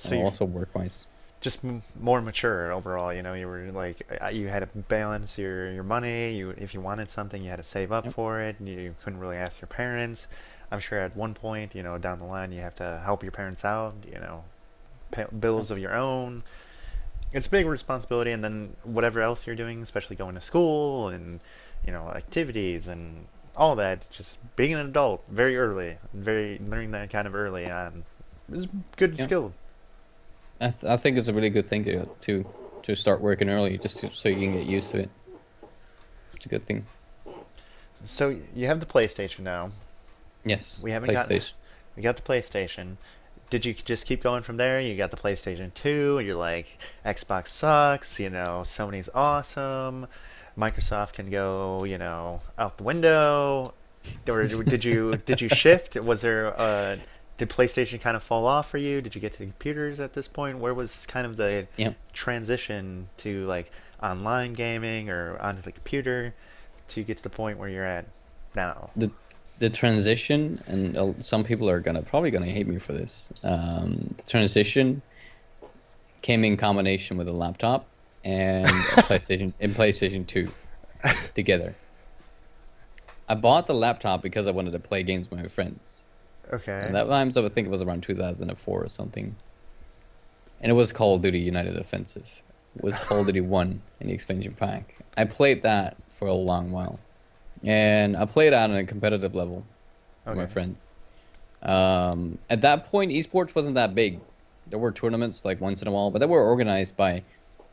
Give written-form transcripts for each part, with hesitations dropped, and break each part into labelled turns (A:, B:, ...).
A: So you're
B: also work-wise.
A: just more mature overall. You were like you had to balance your money. If you wanted something, you had to save up
B: Yep.
A: for it. And you couldn't really ask your parents. I'm sure at one point, down the line, you have to help your parents out. Pay
B: Yep.
A: bills of your own. It's a big responsibility, and then whatever else you're doing, especially going to school and activities and all that. Just being an adult very early, very learning that kind of early on is good
B: Yep.
A: skill.
B: I think it's a really good thing to start working early, just so you can get used to it. It's a good thing.
A: So you have the PlayStation now.
B: Yes,
A: We haven't got
B: PlayStation.
A: we got the PlayStation. Did you just keep going from there? You got the PlayStation 2, you're like, Xbox sucks, Sony's awesome, Microsoft can go, out the window. Or did you shift? Did PlayStation kind of fall off for you? Did you get to computers at this point? Where was kind of the
B: Yeah.
A: transition to like online gaming or onto the computer to get to the point where you're at now?
B: The the transition, and some people are probably gonna hate me for this. The transition came in combination with a laptop and a PlayStation 2 together. I bought the laptop because I wanted to play games with my friends. And
A: Okay.
B: that times I would think it was around 2004 or something. And it was Call of Duty United Offensive. It was Call of Duty 1 in the expansion pack. I played that for a long while. And I played out on a competitive level with my
A: Okay.
B: friends. At that point, esports wasn't that big. There were tournaments like once in a while, but they were organized by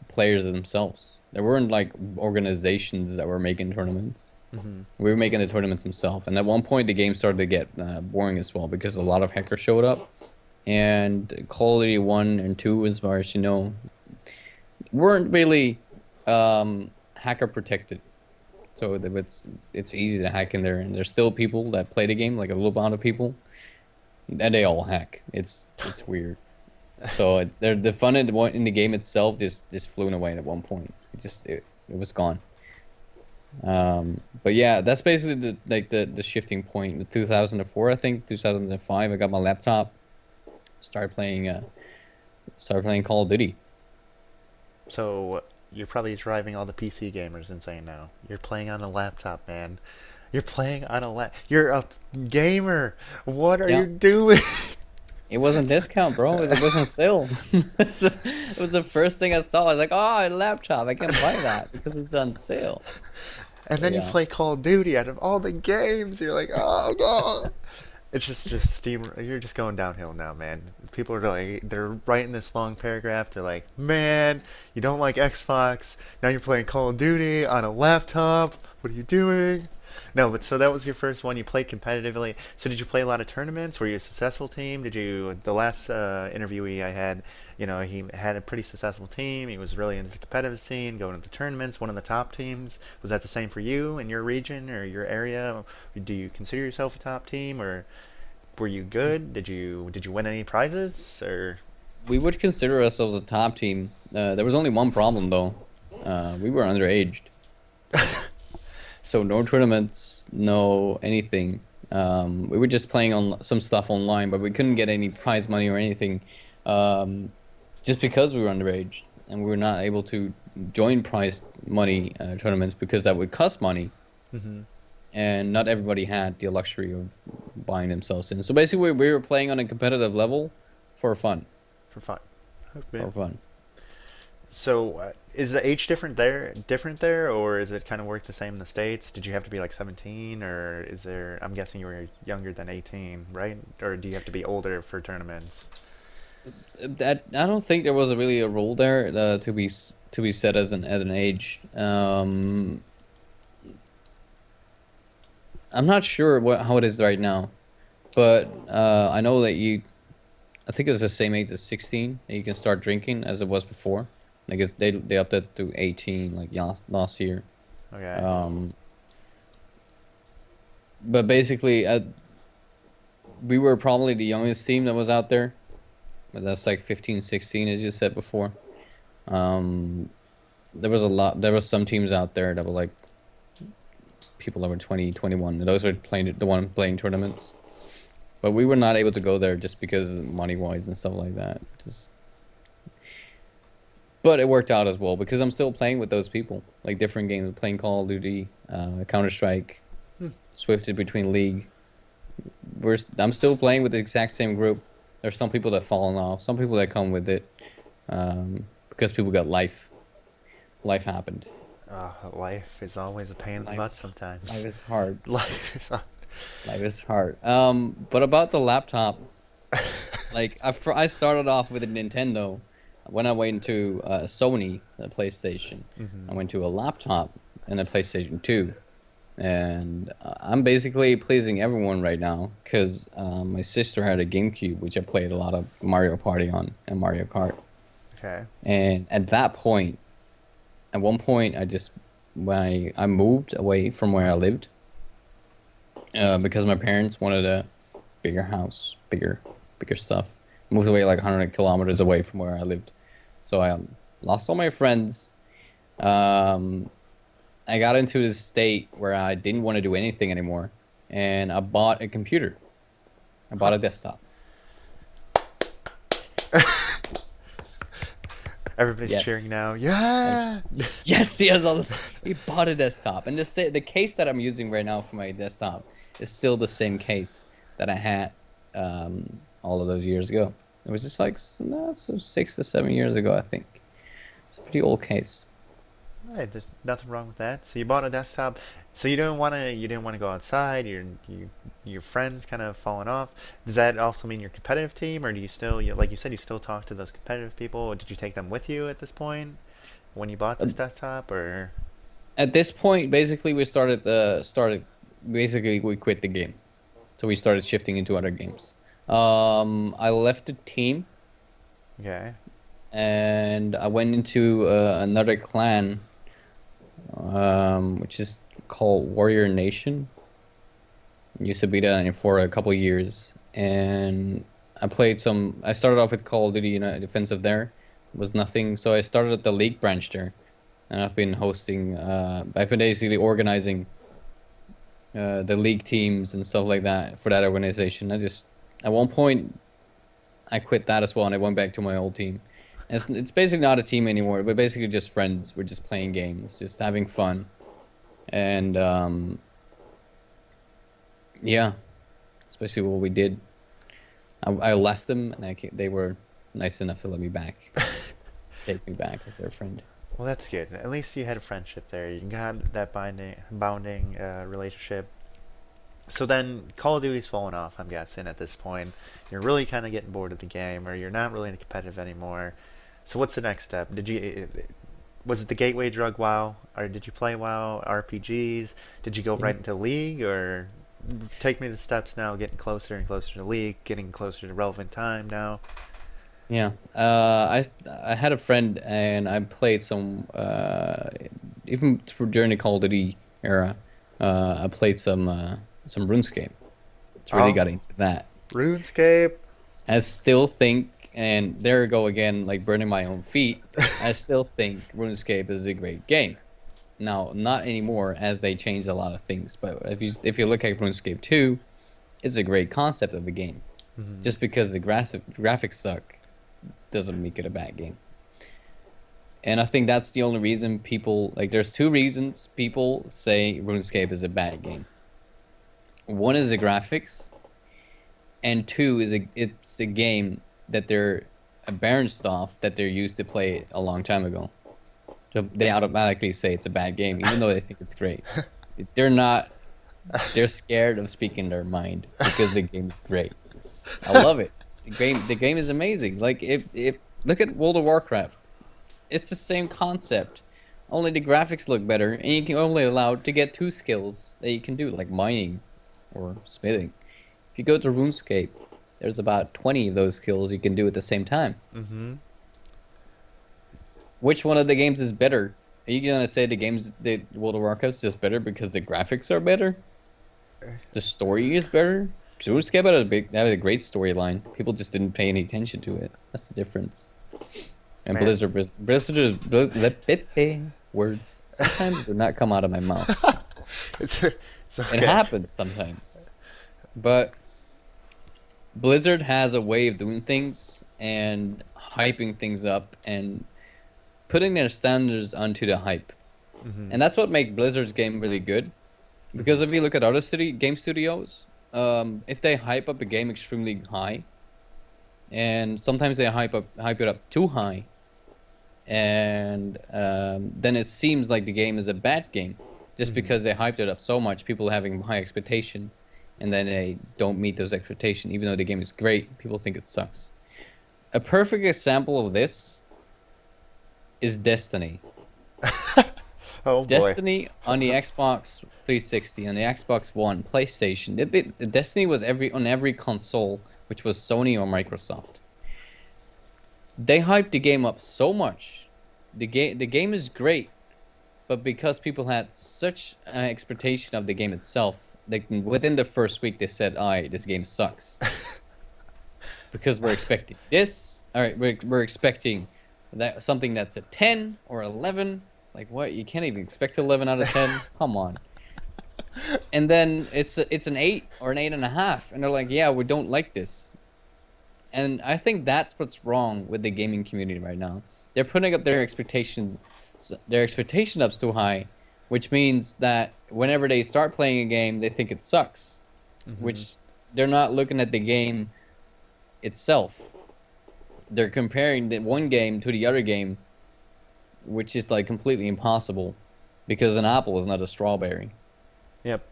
B: players themselves. There weren't like organizations that were making tournaments.
A: Hmm.
B: We were making the tournaments themselves. And at one point, the game started to get boring as well because a lot of hackers showed up. And Call of Duty 1 and 2, as far as you know, weren't really hacker protected. So it's easy to hack in there. And there's still people that play the game, like a little amount of people, and they all hack. It's weird. So the fun in the game itself just flew away at one point. It was gone. But yeah, that's basically the shifting point. In 2004, I think 2005, I got my laptop, started playing uh started playing Call of Duty.
A: So you're probably driving all the PC gamers insane now. You're playing on a laptop, man. You're playing on a You're a gamer. What are
B: Yeah,
A: you doing?
B: it wasn't discount, bro. It wasn't sale. It was the first thing I saw. I was like, oh, a laptop. I can buy that because it's on sale.
A: And
B: But
A: then you
B: yeah,
A: play Call of Duty out of all the games. You're like, oh god. It's just steam. You're just going downhill now, man. People are like, they're writing this long paragraph. They're like, man, you don't like Xbox. Now you're playing Call of Duty on a laptop. What are you doing? No, but so that was your first one. You played competitively. So did you play a lot of tournaments? Were you a successful team? The last interviewee I had, he had a pretty successful team. He was really into the competitive scene, going to the tournaments, one of the top teams. Was that the same for you in your region or your area? Do you consider yourself a top team, or were you good? Did you win any prizes or?
B: we would consider ourselves a top team. There was only one problem though. We were underaged. So no tournaments, no anything. We were just playing on some stuff online, but we couldn't get any prize money or anything, um, just because we were underage and we were not able to join prize money tournaments because that would cost money,
A: Hmm.
B: and not everybody had the luxury of buying themselves in. So basically, we were playing on a competitive level for fun,
A: For fun. Okay.
B: for fun.
A: So, is the age different there, or is it kind of work the same in the States? Did you have to be like 17, or is there? I'm guessing you were younger than 18, right? Or do you have to be older for tournaments?
B: That I don't think there was really a rule there to be set as an age. I'm not sure how it is right now, but I know that I think it's the same age as 16 that you can start drinking as it was before. I guess they upped it to 18 like last year.
A: Okay.
B: Um, but basically, we were probably the youngest team that was out there. But that's like 15, 16, as you said before. Um, there was some teams out there that were like people that were 20, 21, and those were playing the one playing tournaments. But we were not able to go there just because money wise and stuff like that. Just But it worked out as well because I'm still playing with those people, like different games, playing Call of Duty, Counter Strike,
A: Hmm.
B: swifted between League. I'm still playing with the exact same group. There's some people that fallen off, some people that come with it, because people got life. Life happened.
A: Life is always a pain in the butt
B: Life's life
A: sometimes.
B: is hard.
A: Life is.
B: Life is hard. But about the laptop, like I started off with a Nintendo. When I went to Sony, the PlayStation, I
A: Hmm.
B: went to a laptop and a PlayStation 2. And I'm basically pleasing everyone right now because my sister had a GameCube, which I played a lot of Mario Party on and Mario Kart.
A: Okay.
B: And at that point, at one point, when I moved away from where I lived because my parents wanted a bigger house, bigger stuff. Moved away like 100 kilometers away from where I lived, so I lost all my friends. Um, I got into this state where I didn't want to do anything anymore, and I bought a computer. I bought
A: Huh.
B: a desktop.
A: Everybody's cheering
B: Yes.
A: now.
B: And
A: Yeah.
B: yes, he bought a desktop. And the case that I'm using right now for my desktop is still the same case that I had all of those years ago. It was just like no, so 6 to 7 years ago, I think. It's a pretty old case.
A: Right, there's nothing wrong with that. So you bought a desktop. So you didn't want to go outside. Your friends kind of falling off. Does that also mean your competitive team, or do you still, like you said, you still talk to those competitive people? Or did you take them with you at this point when you bought
B: Uh,
A: this desktop, or?
B: At this point, basically, basically we quit the game, so we started shifting into other games. I left the team
A: Okay.
B: and I went into another clan, which is called Warrior Nation. Used to be that for a couple years, and I played some. I started off with Call of Duty, defensive there, was nothing. So I started at the League branch there, and I've been hosting. I've been basically organizing the league teams and stuff like that for that organization. At one point I quit that as well, and I went back to my old team. And it's basically not a team anymore, but basically just friends. We're just playing games, just having fun, and yeah, that's basically what we did. I left them, and they were nice enough to let me back, take me back as their friend.
A: Well, that's good. At least you had a friendship there. You got that bounding relationship. So then Call of Duty's fallen off, I'm guessing, at this point. You're really kind of getting bored of the game, or you're not really competitive anymore. So what's the next step? Was it the gateway drug WoW, or did you play WoW, RPGs? Did you go
B: Yeah.
A: right into League, or take me the steps now, getting closer and closer to League, getting closer to relevant time now?
B: Yeah. I had a friend and I played some even during the Call of Duty era. I played some RuneScape. It's really
A: Oh,
B: got into that.
A: RuneScape.
B: I still think, and there I go again, like burning my own feet. I still think RuneScape is a great game. Now, not anymore, as they changed a lot of things. But if you look at RuneScape 2, it's a great concept of a game.
A: Hmm.
B: Just because the graphics suck doesn't make it a bad game. And I think that's the only reason people like. There's two reasons people say RuneScape is a bad game. One is the graphics, and two is it's a game that they're a Baron stuff that they're used to play a long time ago. So they automatically say it's a bad game, even though they think it's great. They're not. They're scared of speaking their mind because the game's great. I love it. The game is amazing. Like if look at World of Warcraft. It's the same concept. Only the graphics look better, and you can only allowed to get two skills that you can do, like mining or smithing. If you go to RuneScape, there's about 20 of those skills you can do at the same time.
A: Hmm.
B: Which one of the games is better? Are you gonna say the World of Warcraft is just better because the graphics are better? The story is better? Because RuneScape had a great storyline. People just didn't pay any attention to it. That's the difference. And
A: Man,
B: Blizzard is words. Sometimes do not come out of my mouth.
A: it's
B: It
A: okay.
B: happens sometimes. But Blizzard has a way of doing things and hyping things up and putting their standards onto the hype.
A: Hmm.
B: And that's what makes Blizzard's game really good.
A: Hmm.
B: Because if you look at other game studios, if they hype up a game extremely high, and sometimes they hype it up too high, and then it seems like the game is a bad game, just
A: Hmm.
B: because they hyped it up so much, people having high expectations, and then they don't meet those expectations, even though the game is great, people think it sucks. A perfect example of this is Destiny.
A: Oh boy.
B: Destiny on the Xbox 360, on the Xbox One, PlayStation. Destiny was on every console, which was Sony or Microsoft. They hyped the game up so much. The game is great, but because people had such an expectation of the game itself, within the first week they said, "All right, this game sucks," because we're expecting this. All right, we're expecting that something that's a 10 or 11. Like what? You can't even expect 11 out of 10. Come on. And then it's an 8 or an 8.5, and they're like, "Yeah, we don't like this." And I think that's what's wrong with the gaming community right now. They're putting up their expectation up too high, which means that whenever they start playing a game, they think it sucks,
A: Hmm.
B: which they're not looking at the game itself. They're comparing the one game to the other game, which is like completely impossible because an apple is not a strawberry.
A: Yep.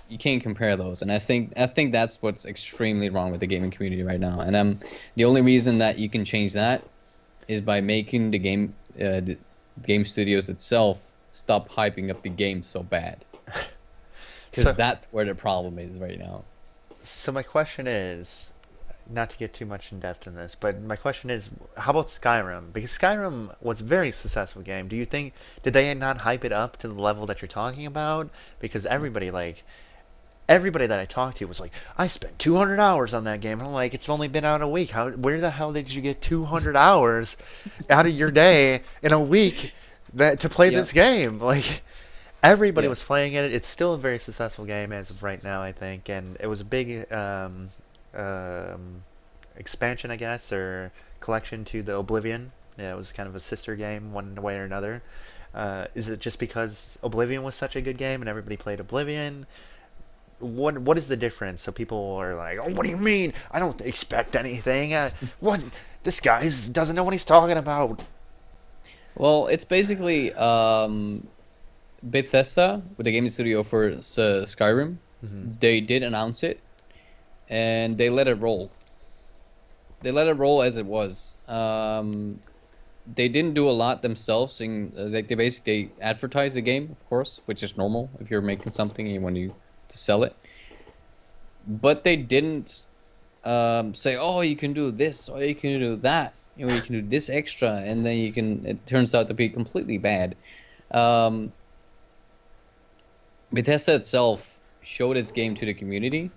B: You can't compare those, and I think that's what's extremely wrong with the gaming community right now. And the only reason that you can change that is by making the game studios itself stop hyping up the game so bad, because
A: So,
B: that's where the problem is right now.
A: so my question is, not to get too much in depth in this, but my question is, how about Skyrim? Because Skyrim was a very successful game. Do you think did they not hype it up to the level that you're talking about? Because everybody that I talked to was like, I spent 200 hours on that game. And I'm like, it's only been out a week. Where the hell did you get 200 hours out of your day in a week that to play
B: Yep.
A: this game? Like, everybody
B: Yep.
A: was playing it. It's still a very successful game as of right now, I think, and it was a big um, expansion, I guess, or collection to the Oblivion. Yeah, it was kind of a sister game, one way or another. Is it just because Oblivion was such a good game and everybody played Oblivion? What is the difference? So people are like, oh, what do you mean? I don't expect anything. What? This guy doesn't know what he's talking about.
B: Well, it's basically Bethesda with the gaming studio for Skyrim.
A: Hmm.
B: They did announce it, and they let it roll. They let it roll as it was. They didn't do a lot themselves, and they basically advertised the game, of course, which is normal if you're making something and you want to sell it. But they didn't say, "Oh, you can do this, or you can do that. You can do this extra," and then you can. It turns out to be completely bad. Um, Bethesda itself showed its game to the community,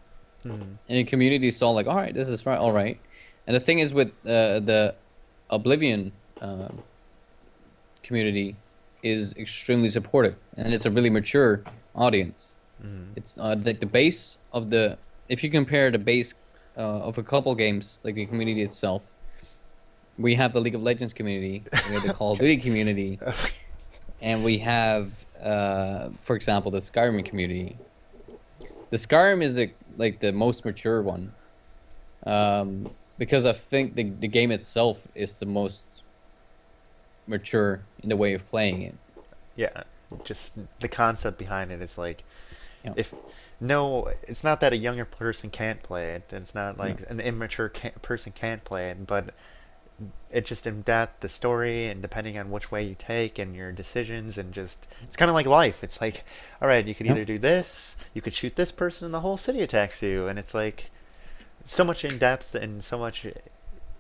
A: Hmm.
B: and the community saw like, "All right, this is right, all right." And the thing is with the Oblivion community is extremely supportive, and it's a really mature audience.
A: Hmm.
B: It's like the base of the if you compare the base of a couple games, like the community itself, we have the League of Legends community, we have the Call of
A: Okay.
B: Duty community, and we have, for example, the Skyrim community. The Skyrim is the most mature one, because I think the game itself is the most mature in the way of playing it.
A: Yeah, just the concept behind it is like
B: Yeah,
A: if no, it's not that a younger person can't play it, and it's not
B: yeah,
A: like an immature person can't play it, but it just in depth the story and depending on which way you take and your decisions and just it's kind of like life. It's like, all right, you could
B: yeah,
A: either do this, you could shoot this person, and the whole city attacks you, and it's like so much in depth and so much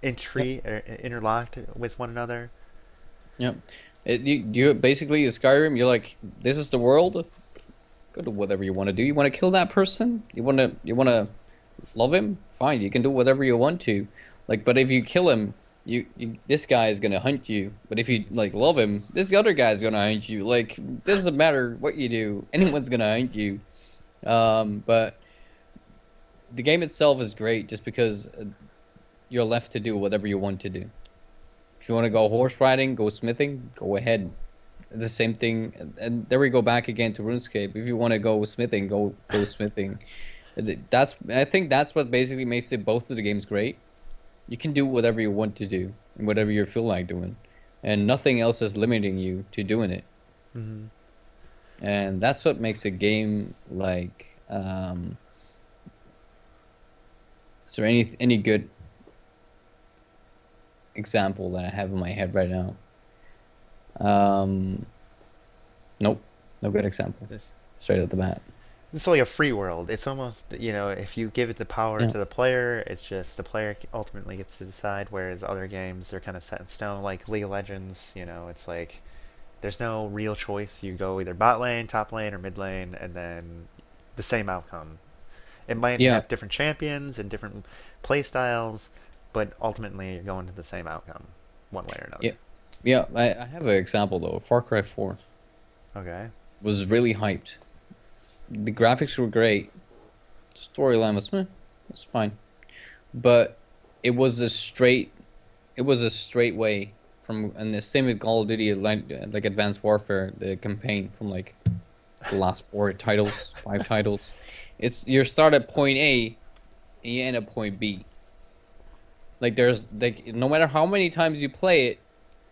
B: yeah,
A: interlocked with one another.
B: yeah. You basically Skyrim. You're like, this is the world. Go do whatever you want to do. You want to kill that person? You want to love him? Fine, you can do whatever you want to. Like, but if you kill him, this guy is gonna hunt you. But if you like love him, this other guy's gonna hunt you. Like, doesn't matter what you do, anyone's gonna hunt you. But the game itself is great just because you're left to do whatever you want to do. If you want to go horse riding, go smithing, go ahead. The same thing, and there we go back again to RuneScape. If you want to go smithing, go smithing. I think that's what basically makes it both of the games great. You can do whatever you want to do and whatever you feel like doing, and nothing else is limiting you to doing it.
A: Hmm.
B: And that's what makes a game like. Is there any good example that I have in my head right now? Um, nope, no good example.
A: This
B: Straight at the bat.
A: it's like a free world. It's almost, if you give it the power
B: Yeah,
A: to the player, it's just the player ultimately gets to decide. Whereas other games are kind of set in stone, like League of Legends. It's like there's no real choice. You go either bot lane, top lane, or mid lane, and then the same outcome. It might
B: yeah,
A: have different champions and different play styles, but ultimately you're going to the same outcome, one way or
B: yeah,
A: another.
B: yeah. I have an example though. Far Cry 4
A: Okay.
B: was really hyped. The graphics were great. Storyline was meh, it's fine, but it was a straight it was a straight way from, and the same with Call of Duty, like Advanced Warfare, the campaign from like the last four titles, five titles. It's you start at point A and you end at point B. Like there's like no matter how many times you play it,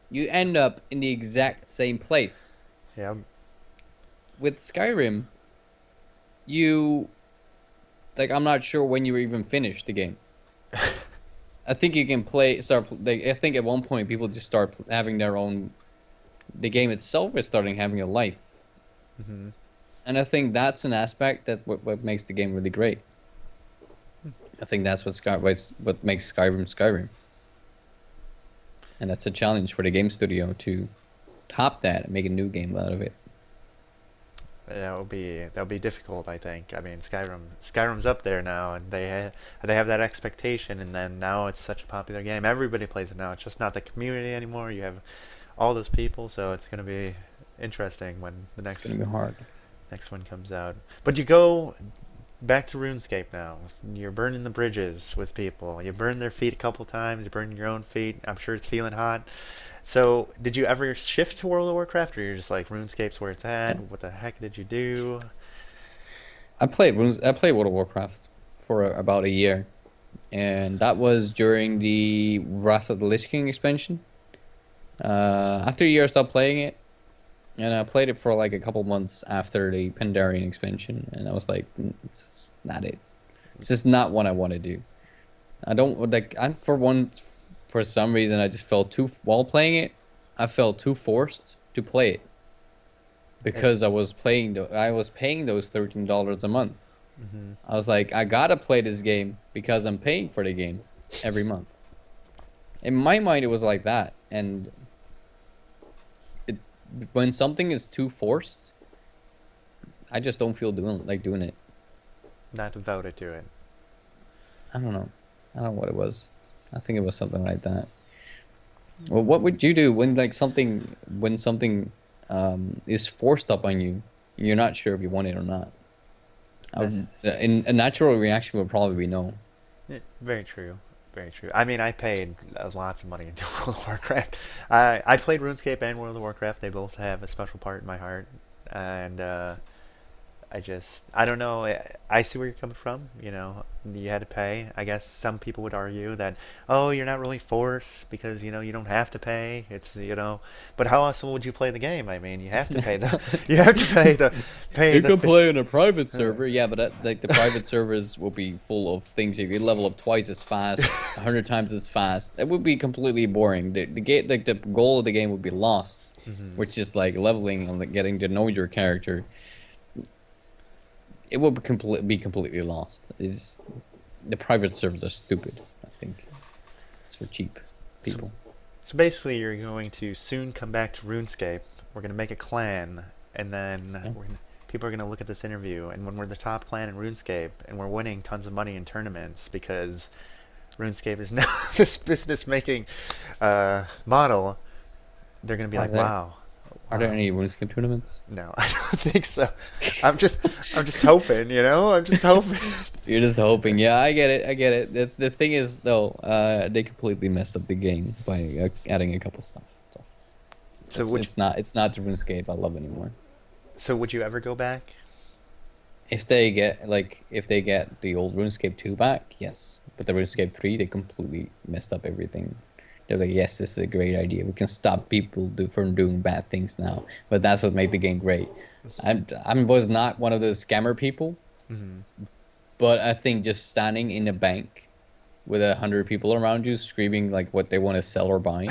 B: you end up in the exact same place.
A: Yeah.
B: With Skyrim, you like I'm not sure when you even finished the game. I think you can like I think at one point people just start having their own. The game itself is starting having a life,
A: Hmm.
B: and I think that's an aspect that what makes the game really great. I think that's what makes Skyrim Skyrim, and that's a challenge for the game studio to top that and make a new game out of it.
A: That'll be difficult, I think. I mean, Skyrim's up there now, and they have that expectation, and then now it's such a popular game. Everybody plays it now. It's just not the community anymore. You have all those people, so it's gonna be interesting when the
B: It's
A: next
B: gonna be hard.
A: next one comes out. But you go back to RuneScape now. You're burning the bridges with people. You burn their feet a couple times. You burn your own feet. I'm sure it's feeling hot. So, did you ever shift to World of Warcraft, or you're just like RuneScape's where it's at?
B: Yeah.
A: What the heck did you do?
B: I played World of Warcraft for about a year, and that was during the Wrath of the Lich King expansion. After a year, I stopped playing it, and I played it for like a couple months after the Pandarian expansion, and I was like, it's not it. It's just not what I want to do. I don't like. I for one, for some reason, I just felt too while playing it. I felt too forced to play it
A: It,
B: because I was paying those $13 a month.
A: hmm.
B: I was like, I gotta play this game because I'm paying for the game every month. In my mind, it was like that, and it, when something is too forced, I just don't feel doing it.
A: Not devoted to it.
B: I don't know. I don't know what it was. I think it was something like that. Well, what would you do when something is forced up on you? You're not sure if you want it or not.
A: That,
B: In a natural reaction would probably be no.
A: very true. Very true. I mean, I paid lots of money into World of Warcraft. I played RuneScape and World of Warcraft. They both have a special part in my heart, and I don't know. I see where you're coming from. You had to pay. I guess some people would argue that, oh, you're not really forced because, you don't have to pay. But how else would you play the game? I mean, you have to pay you have to pay
B: You
A: the
B: can
A: 50.
B: play in a private server, yeah, but like the private servers will be full of things. You can level up twice as fast, 100 times as fast. It would be completely boring. The game, like the goal of the game, would be lost,
A: Hmm.
B: which is like leveling and like getting to know your character. It will be completely lost. Is the private servers are stupid. I think it's for cheap
A: So,
B: people.
A: so basically, you're going to soon come back to RuneScape. We're gonna make a clan, and then
B: Yeah.
A: people are gonna look at this interview, and when we're the top clan in RuneScape, and we're winning tons of money in tournaments because RuneScape is now this business-making model, they're gonna be
B: Are
A: like,
B: there
A: "Wow,
B: Are there any RuneScape tournaments?
A: No, I don't think so. I'm just I'm just hoping, you know? I'm just hoping.
B: You're just hoping. Yeah, I get it. I get it. The thing is, though, they completely messed up the game by adding a couple stuff. So
A: So would
B: it's not the RuneScape I love anymore.
A: so would you ever go back?
B: If they get the old RuneScape 2 back, yes. But the RuneScape 3, they completely messed up everything. They're like, yes, this is a great idea. We can stop people from doing bad things now. But that's what made the game great. I was not one of those scammer people,
A: Hmm.
B: but I think just standing in a bank with 100 people around you screaming like what they want to sell or buy,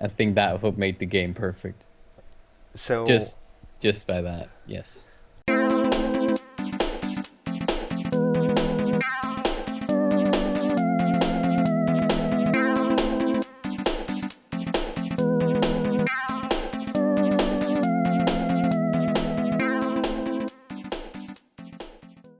B: I think that what made the game perfect.
A: So
B: Just just by that, yes.